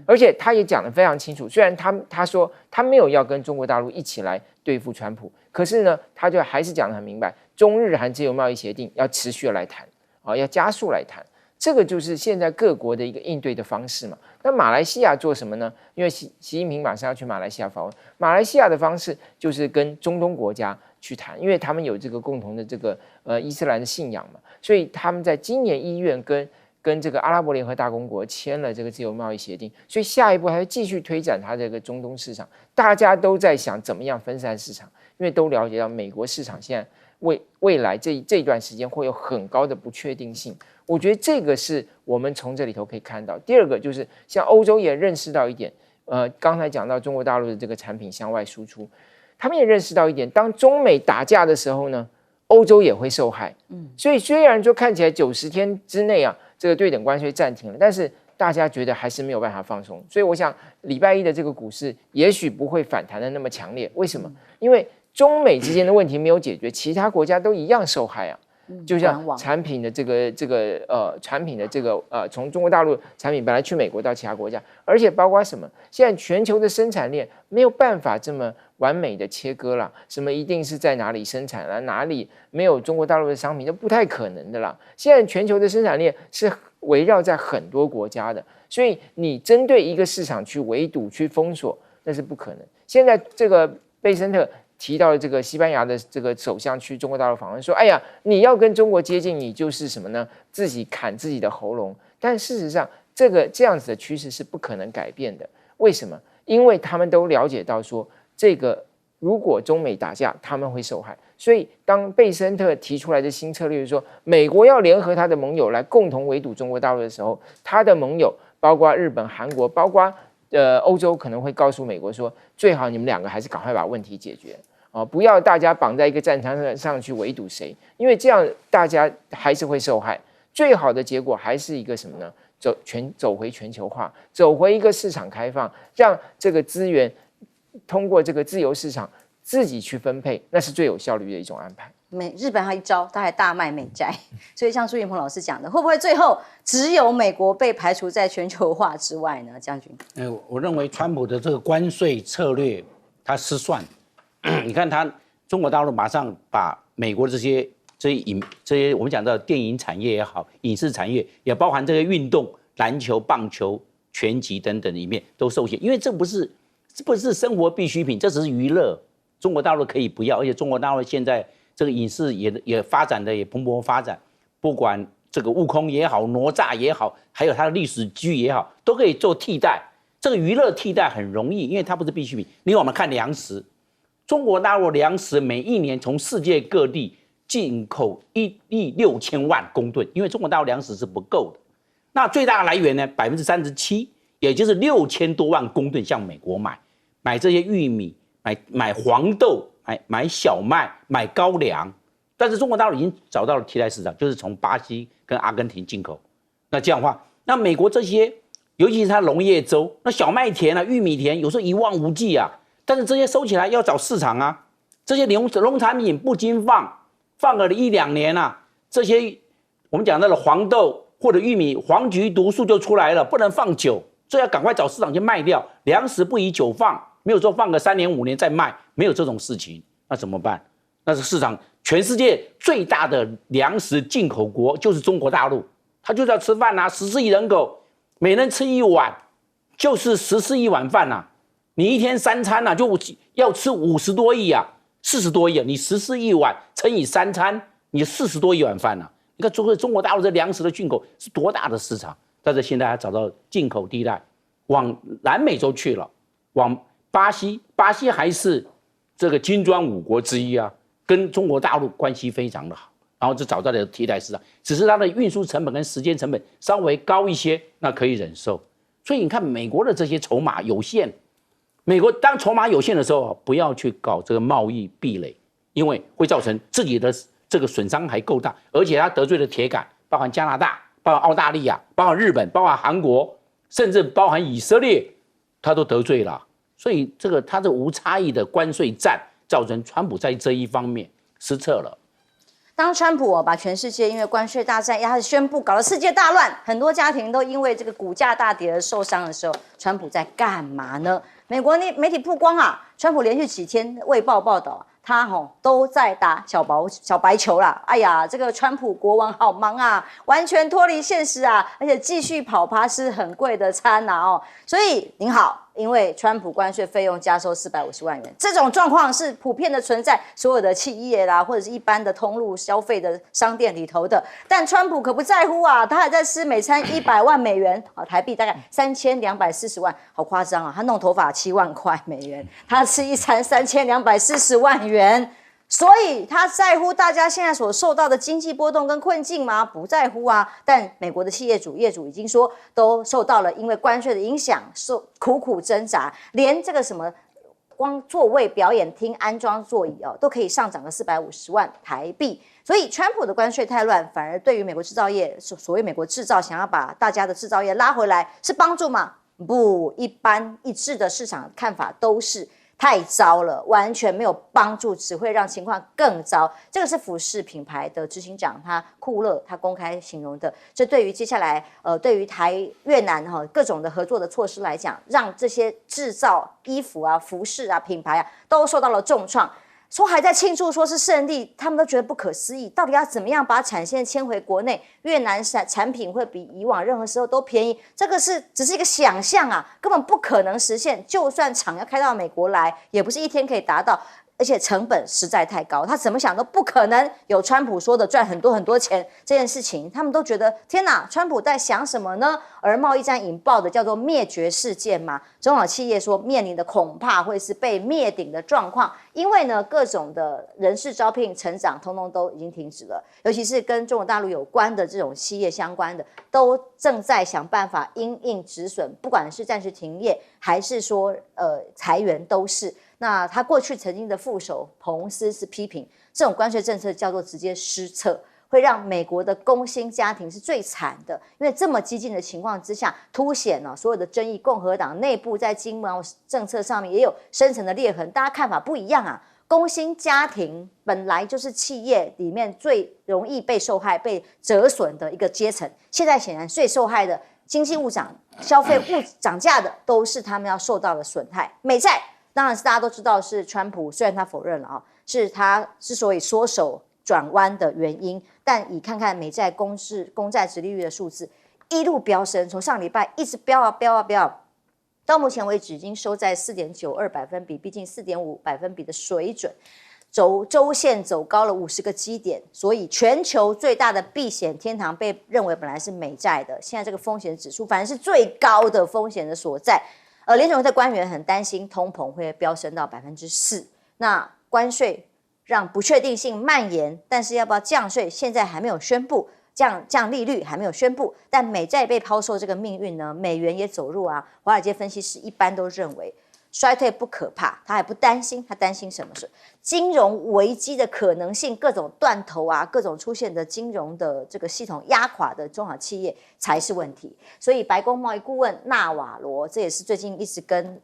而且他也讲得非常清楚，虽然他说他没有要跟中国大陆一起来对付川普，可是呢，他就还是讲得很明白，中日韩自由贸易协定要持续来谈要加速来谈。这个就是现在各国的一个应对的方式嘛。那马来西亚做什么呢？因为习近平马上要去马来西亚访问，马来西亚的方式就是跟中东国家去谈，因为他们有这个共同的这个伊斯兰的信仰嘛，所以他们在今年1月跟这个阿拉伯联合大公国签了这个自由贸易协定，所以下一步还会继续推展它这个中东市场。大家都在想怎么样分散市场，因为都了解到美国市场现在未来这一段时间会有很高的不确定性。我觉得这个是我们从这里头可以看到。第二个就是像欧洲也认识到一点，刚才讲到中国大陆的这个产品向外输出，他们也认识到一点，当中美打架的时候呢，欧洲也会受害。所以虽然说看起来90天之内啊，这个对等关税暂停了，但是大家觉得还是没有办法放松。所以我想礼拜一的这个股市也许不会反弹的那么强烈。为什么？因为中美之间的问题没有解决，其他国家都一样受害啊。就像产品的从中国大陆产品本来去美国到其他国家，而且包括什么？现在全球的生产链没有办法这么完美的切割了，什么一定是在哪里生产了，哪里没有中国大陆的商品，都不太可能的啦。现在全球的生产链是围绕在很多国家的，所以你针对一个市场去围堵、去封锁，那是不可能。现在这个贝森特提到这个西班牙的这个首相去中国大陆访问，说：“哎呀，你要跟中国接近，你就是什么呢？自己砍自己的喉咙。”但事实上，这样子的趋势是不可能改变的。为什么？因为他们都了解到说，这个如果中美打架，他们会受害。所以，当贝森特提出来的新策略是说，美国要联合他的盟友来共同围堵中国大陆的时候，他的盟友包括日本、韩国，包括欧洲可能会告诉美国说，最好你们两个还是赶快把问题解决啊，不要大家绑在一个战场上去围堵谁，因为这样大家还是会受害。最好的结果还是一个什么呢？走回全球化，走回一个市场开放，让这个资源通过这个自由市场自己去分配，那是最有效率的一种安排。日本还一招，他还大卖美债，所以像朱云鹏老师讲的，会不会最后只有美国被排除在全球化之外呢？将军，我认为川普的这个关税策略他失算，你看他中国大陆马上把美国这些我们讲到电影产业也好，影视产业也包含这个运动、篮球、棒球、拳击等等里面都受限，因为这不是生活必需品，这只是娱乐。中国大陆可以不要，而且中国大陆现在这个影视也发展的也蓬勃发展，不管这个悟空也好，哪吒也好，还有它的历史剧也好，都可以做替代。这个娱乐替代很容易，因为它不是必需品。另外我们看粮食，中国大陆粮食每一年从世界各地进口1亿6千万公吨，因为中国大陆粮食是不够的。那最大的来源呢，37%，也就是6000多万公吨向美国买这些玉米，买黄豆。买小麦，买高粱，但是中国大陆已经找到了替代市场，就是从巴西跟阿根廷进口。那这样的话，那美国这些，尤其是它农业州，那小麦田啊、玉米田，有时候一望无际啊。但是这些收起来要找市场啊，这些农产品不经放个1、2年啊，这些我们讲到的黄豆或者玉米，黄菊毒素就出来了，不能放久，所以要赶快找市场去卖掉。粮食不宜久放。没有说放个3年5年再卖，没有这种事情，那怎么办？那是市场全世界最大的粮食进口国就是中国大陆，他就是要吃饭啊，14亿人口，每人吃1碗，就是14亿碗饭啊。你一天3餐啊，就要吃50多亿啊，40多亿啊，你14亿碗乘以3餐，你40多亿碗饭啊。你看中国大陆这粮食的进口是多大的市场？但是现在还找到进口替代，往南美洲去了，往巴西还是这个金砖5国之一啊，跟中国大陆关系非常的好，然后就找到了替代市场，只是它的运输成本跟时间成本稍微高一些，那可以忍受。所以你看美国的这些筹码有限，美国当筹码有限的时候，不要去搞这个贸易壁垒，因为会造成自己的这个损伤还够大，而且它得罪的铁杆，包含加拿大、包含澳大利亚、包含日本、包含韩国，甚至包含以色列，它都得罪了。所以它这无差异的关税战，造成川普在这一方面失策了。当川普把全世界因为关税大战压着宣布，搞得世界大乱，很多家庭都因为这个股价大跌而受伤的时候，川普在干嘛呢？美国媒体曝光啊，川普连续几天《卫报》报道，他都在打小白球啦。哎呀，这个川普国王好忙啊，完全脱离现实啊，而且继续跑趴是很贵的餐啊所以您好，因为川普关税费用加收450万元，这种状况是普遍的存在所有的企业啦，或者是一般的通路消费的商店里头的。但川普可不在乎啊，他还在吃每餐100万美元台币大概3240万，好夸张啊！他弄头发7万块美元，他吃一餐3240万元。所以他在乎大家现在所受到的经济波动跟困境吗？不在乎啊。但美国的业主已经说，都受到了因为关税的影响，苦苦挣扎，连这个什么光座位表演厅安装座椅都可以上涨个450万台币。所以川普的关税太乱，反而对于美国制造业，所谓美国制造，想要把大家的制造业拉回来，是帮助吗？不，一般一致的市场看法都是太糟了，完全没有帮助，只会让情况更糟。这个是福士品牌的执行长库勒他公开形容的。这对于接下来对于越南各种的合作的措施来讲，让这些制造衣服啊、服饰啊、品牌啊都受到了重创。说还在庆祝说是胜利，他们都觉得不可思议，到底要怎么样把产线迁回国内？越南产品会比以往任何时候都便宜，这个只是一个想象啊，根本不可能实现。就算厂要开到美国来，也不是一天可以达到，而且成本实在太高，他怎么想都不可能有川普说的赚很多很多钱这件事情。他们都觉得天哪，川普在想什么呢？而贸易战引爆的叫做灭绝事件嘛，中小企业说面临的恐怕会是被灭顶的状况，因为呢各种的人事招聘、成长通通都已经停止了，尤其是跟中国大陆有关的这种企业相关的，都正在想办法因应止损，不管是暂时停业还是说裁员都是。那他过去曾经的副手彭斯是批评这种关税政策叫做直接失策，会让美国的工薪家庭是最惨的。因为这么激进的情况之下，凸显了所有的争议。共和党内部在经贸政策上面也有深层的裂痕，大家看法不一样啊。工薪家庭本来就是企业里面最容易被受害、被折损的一个阶层，现在显然最受害的经济误涨、消费误涨价的，都是他们要受到的损害。美债当然是大家都知道是川普，虽然他否认了是他之所以缩手转弯的原因，但以看看美债公债殖利率的数字一路飙升，从上礼拜一直飙啊飙啊飙，到目前为止已经收在4.92百分比，逼近4.5百分比的水准，周线走高了50个基点，所以全球最大的避险天堂被认为本来是美债的，现在这个风险指数反而是最高的风险的所在。联总会的官员很担心通膨会飙升到4%，那关税让不确定性蔓延，但是要不要降税现在还没有宣布，降利率还没有宣布，但美债被抛售这个命运呢，美元也走入华尔街分析师一般都认为衰退不可怕，他还不担心，他担心什么？是金融危机的可能性，各种断头各种出现的金融的这个系统压垮的中小企业才是问题。所以白宫贸易顾问纳瓦罗，这也是最近一直跟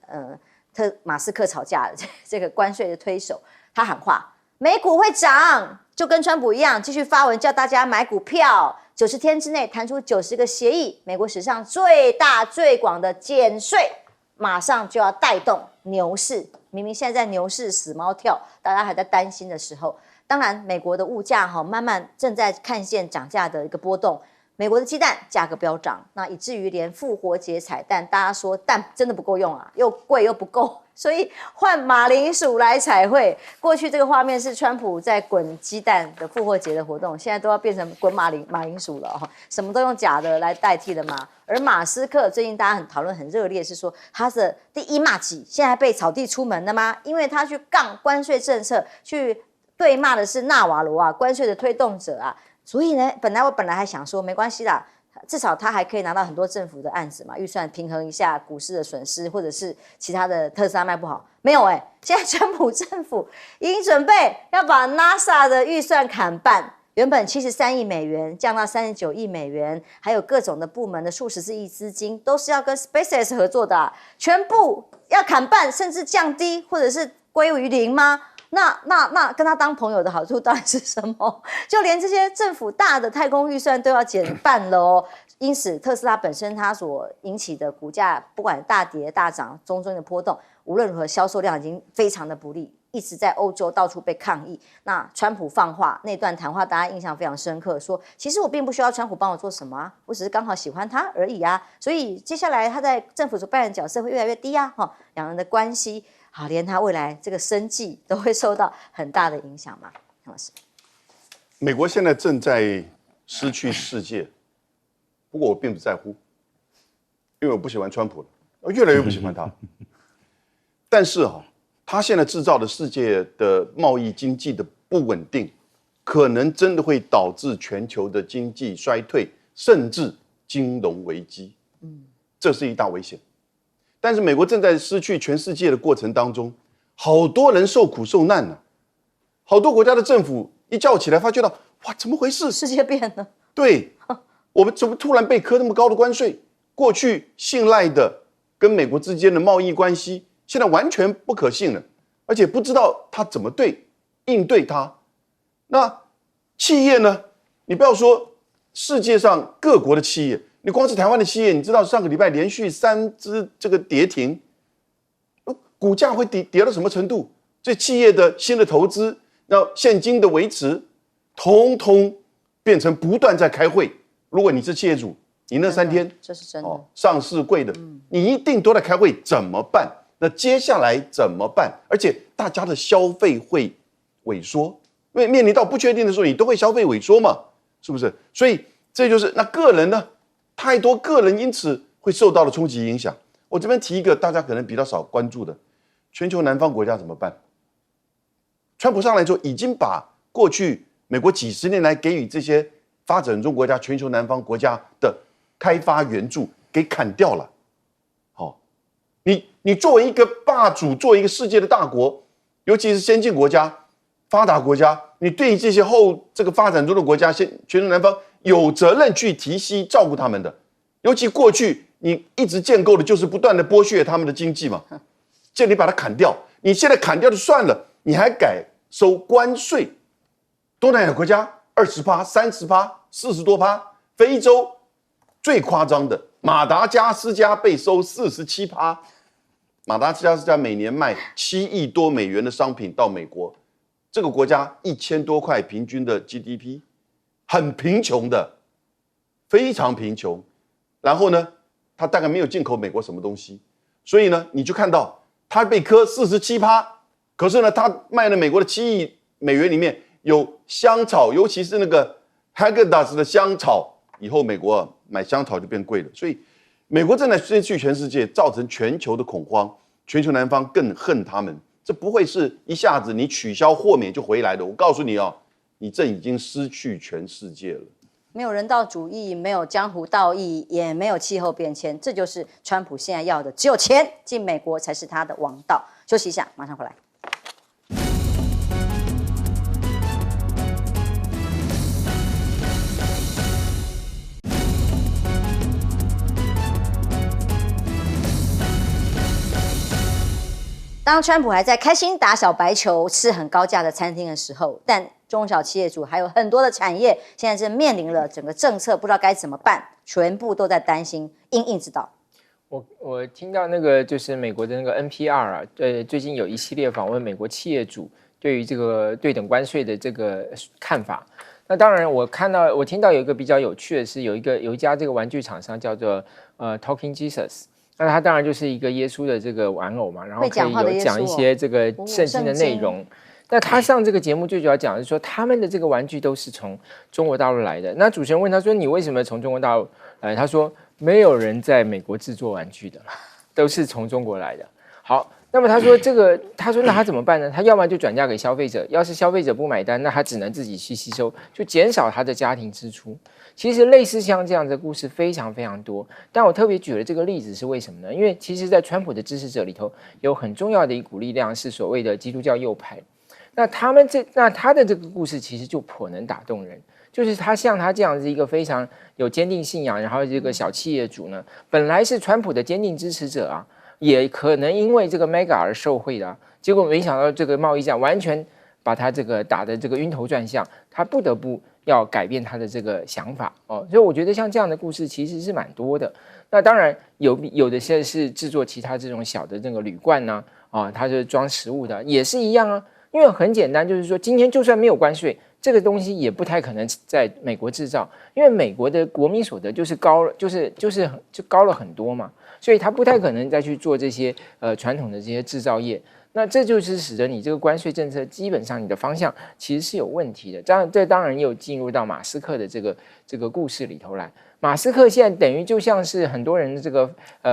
马斯克吵架的这个关税的推手，他喊话，美股会涨，就跟川普一样，继续发文叫大家买股票，90天之内谈出90个协议，美国史上最大最广的减税。马上就要带动牛市，明明现在在牛市死猫跳，大家还在担心的时候，当然美国的物价慢慢正在看见涨价的一个波动。美国的鸡蛋价格飙涨，那以至于连复活节彩蛋，大家说蛋真的不够用又贵又不够，所以换马铃薯来彩绘。过去这个画面是川普在滚鸡蛋的复活节的活动，现在都要变成滚马铃薯了什么都用假的来代替了嘛。而马斯克最近大家很讨论很热烈，是说他的第一骂几现在被草地出门了吗？因为他去杠关税政策，去对骂的是纳瓦罗关税的推动者所以呢，我本来还想说没关系啦，至少他还可以拿到很多政府的案子嘛，预算平衡一下股市的损失，或者是其他的特斯拉卖不好。没有现在川普政府已经准备要把 NASA 的预算砍半，原本73亿美元降到39亿美元，还有各种的部门的数十亿资金都是要跟 SpaceX 合作的全部要砍半，甚至降低，或者是归于零吗？那跟他当朋友的好处到底是什么？就连这些政府大的太空预算都要减半了因此特斯拉本身它所引起的股价不管大跌大涨中的波动，无论如何销售量已经非常的不利，一直在欧洲到处被抗议。那川普放话那段谈话，大家印象非常深刻，说其实我并不需要川普帮我做什么啊，我只是刚好喜欢他而已啊。所以接下来他在政府所扮演的角色会越来越低啊，两人的关系好，连他未来这个生计都会受到很大的影响嘛。杨老师，美国现在正在失去世界，不过我并不在乎，因为我不喜欢川普了，我越来越不喜欢他。但是他现在制造的世界的贸易经济的不稳定，可能真的会导致全球的经济衰退，甚至金融危机。这是一大危险。但是美国正在失去全世界的过程当中，好多人受苦受难了，好多国家的政府一觉起来，发觉到哇，怎么回事？世界变了。对，我们怎么突然被课那么高的关税？过去信赖的跟美国之间的贸易关系，现在完全不可信了，而且不知道他怎么应对它。那企业呢？你不要说世界上各国的企业，你光是台湾的企业，你知道上个礼拜连续3只这个跌停，股价会跌到什么程度？这企业的新的投资，那现金的维持，通通变成不断在开会。如果你是企业主，你那3天这是真的上市柜的，你一定都在开会，怎么办？那接下来怎么办？而且大家的消费会萎缩，因为面临到不确定的时候，你都会消费萎缩嘛，是不是？所以这就是那个人呢，太多个人因此会受到了冲击影响。我这边提一个大家可能比较少关注的，全球南方国家怎么办？川普上来之后，已经把过去美国几十年来给予这些发展中国家、全球南方国家的开发援助给砍掉了。你作为一个霸主，作为一个世界的大国，尤其是先进国家、发达国家，你对于这些这个发展中的国家、全球南方有责任去提携照顾他们的。尤其过去你一直建构的就是不断的剥削他们的经济嘛，这你把它砍掉，你现在砍掉就算了，你还改收关税，东南亚国家20%、30%、40多%，非洲最夸张的马达加斯加被收47%。马达加斯加每年卖7亿多美元的商品到美国，这个国家1000多块平均的 GDP， 很贫穷的，非常贫穷。然后呢，它大概没有进口美国什么东西，所以呢，你就看到它被磕47%，可是呢，它卖了美国的7亿美元里面有香草，尤其是那个 Häagen-Dazs 的香草，以后美国买香草就变贵了，所以美国正在失去全世界，造成全球的恐慌，全球南方更恨他们。这不会是一下子你取消豁免就回来的。我告诉你你这已经失去全世界了。没有人道主义，没有江湖道义，也没有气候变迁，这就是川普现在要的，只有钱，进美国才是他的王道。休息一下，马上回来。当川普还在开心打小白球、吃很高价的餐厅的时候，但中小企业主还有很多的产业，现在正面临了整个政策不知道该怎么办，全部都在担心因应之道。我听到那个就是美国的那个 NPR 啊，最近有一系列访问美国企业主对于这个对等关税的这个看法。那当然，我听到有一个比较有趣的是，有一家这个玩具厂商叫做Talking Jesus。那他当然就是一个耶稣的这个玩偶嘛，然后可以有讲一些这个圣经的内容。那他上这个节目最主要讲的是说，他们的这个玩具都是从中国大陆来的。那主持人问他说：“你为什么从中国大陆来？”他说：“没有人在美国制作玩具的，都是从中国来的。”好，那么他说那他怎么办呢？他要么就转嫁给消费者，要是消费者不买单，那他只能自己去吸收，就减少他的家庭支出。其实类似像这样的故事非常非常多，但我特别举了这个例子是为什么呢？因为其实在川普的支持者里头有很重要的一股力量是所谓的基督教右派，那他的这个故事其实就颇能打动人，就是他像他这样子一个非常有坚定信仰，然后这个小企业主呢，本来是川普的坚定支持者啊，也可能因为这个 Mega 而受贿的，结果没想到这个贸易战完全把他这个打的这个晕头转向，他不得不要改变他的这个想法哦。所以我觉得像这样的故事其实是蛮多的。那当然有的些是制作其他这种小的这个铝罐呢，它是装食物的，也是一样啊。因为很简单，就是说今天就算没有关税，这个东西也不太可能在美国制造，因为美国的国民所得就是高了，就高了很多嘛，所以他不太可能再去做这些传统的这些制造业。那这就是使得你这个关税政策基本上你的方向其实是有问题的。这当然也有进入到马斯克的这个故事里头来。马斯克现在等于就像是很多人的这个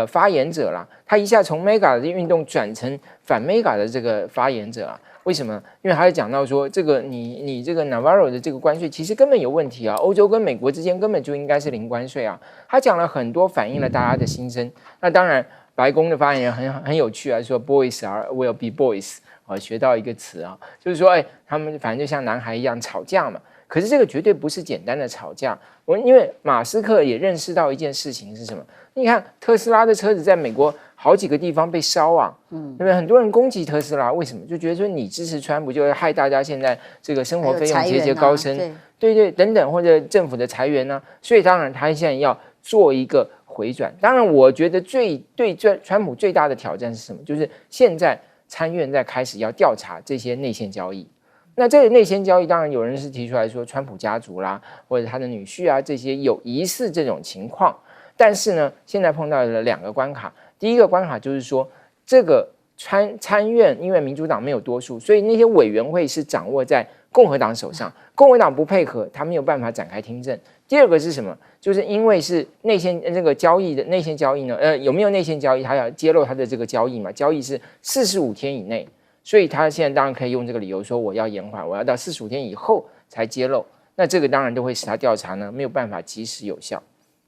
发言者啦，他一下从 Mega 的运动转成反 Mega 的这个发言者啊。为什么？因为他讲到说，这个你这个 Navarro 的这个关税其实根本有问题啊，欧洲跟美国之间根本就应该是零关税啊。他讲了很多，反映了大家的心声。那当然，白宫的发言人很有趣啊，说 Boys will be boys 学到一个词啊，就是说，他们反正就像男孩一样吵架嘛。可是这个绝对不是简单的吵架。因为马斯克也认识到一件事情是什么？你看特斯拉的车子在美国好几个地方被烧啊，对不对？很多人攻击特斯拉，为什么？就觉得说你支持川普，就会害大家现在这个生活费用节节高升，对等等，或者政府的裁员呢？所以当然他现在要做一个回转。当然，我觉得对川普最大的挑战是什么？就是现在参院在开始要调查这些内线交易。那这个内线交易，当然有人是提出来说，川普家族啦，或者他的女婿啊，这些有疑似这种情况。但是呢，现在碰到了2个关卡。第一个关卡就是说，这个参院因为民主党没有多数，所以那些委员会是掌握在共和党手上，共和党不配合，他没有办法展开听证。第二个是什么？就是因为是内线这个交易的内线交易呢，有没有内线交易，他要揭露他的这个交易嘛？交易是45天以内。所以他现在当然可以用这个理由说，我要延缓，我要到45天以后才揭露。那这个当然就会使他调查呢没有办法及时有效。